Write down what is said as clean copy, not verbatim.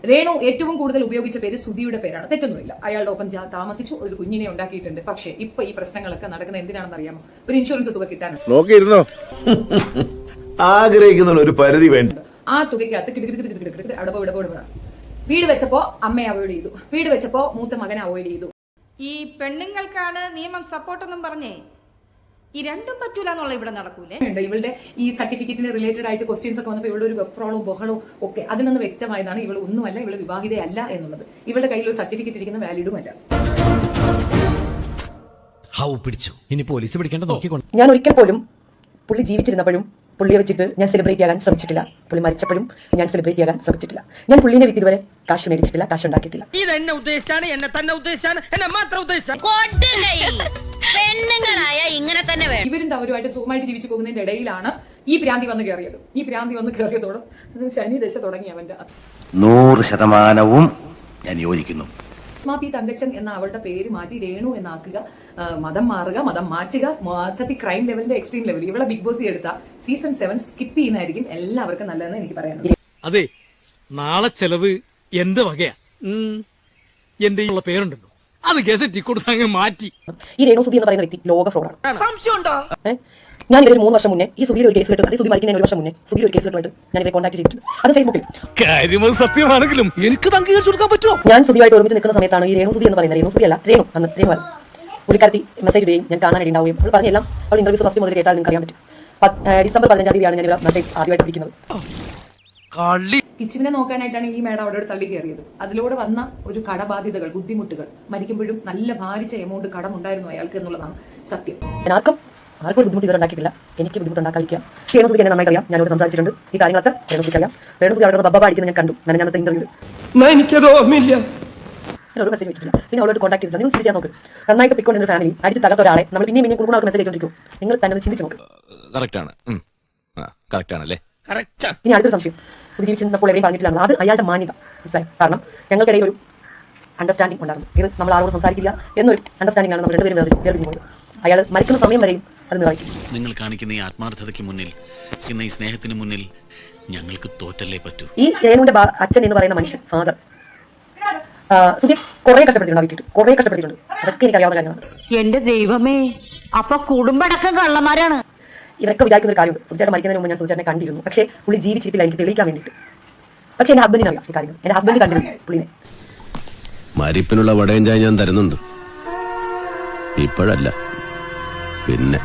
രേണു ഏറ്റവും കൂടുതൽ ഉപയോഗിച്ച പേര് സുധിയുടെ പേരാണ്. തെറ്റൊന്നുമില്ല. അയാളുടെ ഒപ്പം താമസിച്ചു, ഒരു കുഞ്ഞിനെ ഉണ്ടാക്കിയിട്ടുണ്ട്. പക്ഷേ ഇപ്പൊ ഈ പ്രശ്നങ്ങളൊക്കെ നടക്കുന്ന എന്തിനാണെന്ന് അറിയാമോ? ഒരു ഇൻഷുറൻസ് തുക കിട്ടാൻ നോക്കിയിരുന്നോ ആഗ്രഹിക്കുന്ന ഒരു പരിധി വേണ്ട. ആ തുകയ്ക്കകത്ത് അടപടപട വീട് വെച്ചപ്പോ അമ്മയെ അവോയ്ഡ് ചെയ്തു, വീട് വെച്ചപ്പോ മൂത്ത മകനെ അവോയ്ഡ് ചെയ്തു. ഈ പെണ്ണുങ്ങൾക്കാണ് നിയമം സപ്പോർട്ടെന്നും പറഞ്ഞേ ഈ രണ്ടും പറ്റൂല എന്നുള്ള ഇവിടെ നടക്കൂലേ? ഇവളുടെ ഈ സർട്ടിഫിക്കറ്റിന് റിലേറ്റഡ് ആയിട്ട് ക്വസ്റ്റ്യൻസ് ഒക്കെ വന്നപ്പോൾ ഇവളുടെ ഒരു വെപ്രോളവും ബഹളവും ഒക്കെ അതിൽ നിന്ന് വ്യക്തമായതാണ് ഇവൾ ഒന്നുമല്ല, ഇവള് വിവാഹിതയല്ല എന്നുള്ളത്. ഇവളുടെ കയ്യിൽ ഒരു സർട്ടിഫിക്കറ്റ് ഇരിക്കുന്ന വാലിഡും അല്ല. ഇനി പോലീസ് പിടിക്കേണ്ട നോക്കിക്കൊണ്ട് ഞാൻ ഒരിക്കൽ പോലും പുള്ളി ജീവിച്ചിരുന്നപ്പോഴും പുള്ളിയെ വെച്ചിട്ട് ഞാൻ സെലിബ്രേറ്റ് ചെയ്യാൻ ശ്രമിച്ചിട്ടില്ല. പുള്ളി മരിച്ചപ്പോഴും ഞാൻ സെലിബ്രേറ്റ് ചെയ്യാൻ ശ്രമിച്ചിട്ടില്ല. ഞാൻ പുള്ളിനെ വിറ്റ് ഇതുവരെ കാശ് മേടിച്ചിട്ടില്ല, കാശ് ഉണ്ടാക്കിയിട്ടില്ല. ഇവരും അവരുമായിട്ട് സുഖമായിട്ട് ജീവിച്ചു പോകുന്നതിന്റെ ഇടയിലാണ് ഈ ഭ്രാന്തി വന്ന് കയറിയത്. ഈ ഭ്രാന്തി വന്ന് കയറിയതോടെ ശനി ദശ തുടങ്ങി അവന്റെ. 100% ഞാൻ യോജിക്കുന്നു. പി തങ്കച്ചൻ എന്ന അവളുടെ പേര് മാറ്റി രേണു എന്നാക്കുക, മതം മാറുക, മതം മാറ്റുക, മൊത്തത്തിൽ ക്രൈം ലെവലിന്റെ എക്സ്ട്രീം ലെവൽ. ഇവിടെ ബിഗ് ബോസ് എടുത്ത സീസൺ 7 സ്കിപ്പ് ചെയ്യുന്നതായിരിക്കും എല്ലാവർക്കും നല്ലതെന്ന് എനിക്ക് പറയാനുണ്ട്. അതെ, നാളെ ചെലവ് എന്റെ വകയാ. എന്റെ പേരുണ്ടല്ലോ, അത് ഗസറ്റി കൊടുത്ത് അങ്ങ് മാറ്റി. ഈ രേണു സുധി എന്ന് പറയുന്ന വ്യക്തി ലോക ഫ്രോഡാണ്. ഞാൻ ഇവർ 3 വർഷം മുന്നേ ഈ സുധിയിൽ ഒരു കേസ് കിട്ടും, സുധി മരിക്കുന്നതിന് 1 വർഷം മുന്നേ സുധിയിൽ ഒരു കേസ് കിട്ടുമായിട്ട് ഞാൻ ഇവരെ കോൺടാക്ട് ചെയ്തിട്ടുണ്ട്. അത് ഫേസ്ബുക്കിൽ. കാര്യം സത്യമാണെങ്കിലും എനിക്ക് അംഗീകരിച്ചു കൊടുക്കാൻ പറ്റുമോ? ഞാൻ സുധിയായിട്ട് ഒരുമിച്ച് നിൽക്കുന്ന സമയത്താണ് ഈ രേണു സുധി എന്ന് പറയുന്നത്, രേണു സുധി അല്ല രേണു അന്ന് രേണു പുള്ളിക്കാരത്തി മെസ്സേജ് ചെയ്യും, ഞാൻ കാണാനായിട്ട് ഉണ്ടാവുകയും അവൾ പറഞ്ഞെല്ലാം അവൾ ഇന്റർവ്യൂസ് ഫസ്റ്റ് മുതൽ കേട്ടാൽ നിങ്ങൾക്ക് അറിയാൻ പറ്റും. ഡിസംബർ 15-ാം തീയതിയാണ് ഞാൻ ഇവരുടെ മെസ്സേജ് ആദ്യമായിട്ട് പിടിക്കുന്നത്. കിച്ചിനെ നോക്കാനായിട്ടാണ് ഈ മേഡം അവിടെ തള്ളി കയറിയത്. അതിലൂടെ വന്ന ഒരു കടബാധ്യതകൾ, ബുദ്ധിമുട്ടുകൾ, മരിക്കുമ്പോഴും നല്ല ഭാരിച്ച എമൗണ്ട് കടമുണ്ടായിരുന്നു അയാൾക്ക് എന്നുള്ളതാണ് സത്യം. ആർക്കും ഒരു ബുദ്ധിമുട്ട് ഇവർ ഉണ്ടാക്കിയിട്ടില്ല, എനിക്ക് ബുദ്ധിമുട്ടുണ്ടാക്കാതിരിക്കുക. രേണു സുധിക്ക് എന്നെ നന്നായി അറിയാം, ഞാനോട് സംസാരിച്ചിട്ടുണ്ട്. ഈ കാര്യങ്ങളൊക്കെ രേണു സുധിക്ക് അറിയാം. രേണു സുധി അവിടെ ബബ്ബ അടിക്കുന്നത് ഞാൻ കണ്ടു. ഞാനത്തെ ഇന്റർവ്യൂ ഒരു മെസ്സേജ് വെച്ചിട്ടില്ല. പിന്നെ അവളോട് കോൺടാക്ട് ചെയ്തില്ല. നിങ്ങൾ ചിന്തിച്ചാൽ നോക്ക്, നന്നായിട്ട് പിക്കൊണ്ടിരുന്ന ഫാമിലി അടിച്ച് തകർത്ത ഒരാളെ നമ്മൾ പിന്നെയും കുടുംബം മെസ്സേജ് അയച്ചോണ്ടിരിക്കും. നിങ്ങൾ തന്നെ ചിന്തിച്ച് നോക്ക്. ഇനി അടുത്തൊരു സംശയം, സുധി ജീവിച്ചിരുന്നപ്പോൾ എവിടെയും പറഞ്ഞിട്ടില്ല, അത് അയാളുടെ മാന്യത. കാരണം ഞങ്ങൾക്കിടയിൽ ഒരു അണ്ടർസ്റ്റാൻഡിംഗ് ഉണ്ടായിരുന്നു. ഇത് നമ്മൾ ആരോട് സംസാരിക്കില്ല എന്നൊരു അണ്ടർസ്റ്റാൻഡിംഗ് ആണ് നമ്മൾ രണ്ടുപേരും വേർപിരിഞ്ഞു പോയത്. അയാൾ മരിക്കുന്ന സമയം വരെയും അത് നിറവേറ്റി. നിങ്ങൾ കാണിക്കുന്ന ഈ ആത്മാർത്ഥതയ്ക്ക് മുന്നിൽ, ഈ സ്നേഹത്തിന് മുന്നിൽ ഞങ്ങൾക്ക് തോറ്റല്ലേ പറ്റൂ. ഈ രേണുവിന്റെ അച്ഛൻ എന്ന് പറയുന്ന മനുഷ്യൻ, ഫാദർ, സുധി കുറെ കഷ്ടപ്പെട്ടിട്ടുണ്ട്, കുറെ കഷ്ടപ്പെട്ടിട്ടുണ്ട്. അതൊക്കെ എനിക്ക് അറിയാവുന്ന കാര്യമാണ്. എന്റെ ദൈവമേ, അപ്പൊ കുടുംബടക്കം കള്ളന്മാരാണ്. ഇവരൊക്കെ വിചാരിക്കുന്ന ഒരു കാര്യമുണ്ട്, സുധിച്ചേട്ടൻ മരിക്കുന്നതിന് മുമ്പ് ഞാൻ സുധിച്ചേട്ടനെ കണ്ടിരുന്നു, പക്ഷേ പുള്ളി ജീവിച്ചിട്ടില്ല എനിക്ക് തെളിയിക്കാൻ വേണ്ടിയിട്ട്. പക്ഷെ എന്റെ ഹസ്ബൻഡിന് അറിയാം ഈ കാര്യം. എന്റെ ഹസ്ബൻഡ് കണ്ടിരുന്നു പുള്ളിനെ. മരിപ്പിനുള്ള വടയും ചായ ഞാൻ തരുന്നുണ്ട്, ഇപ്പോഴല്ല പിന്നെ.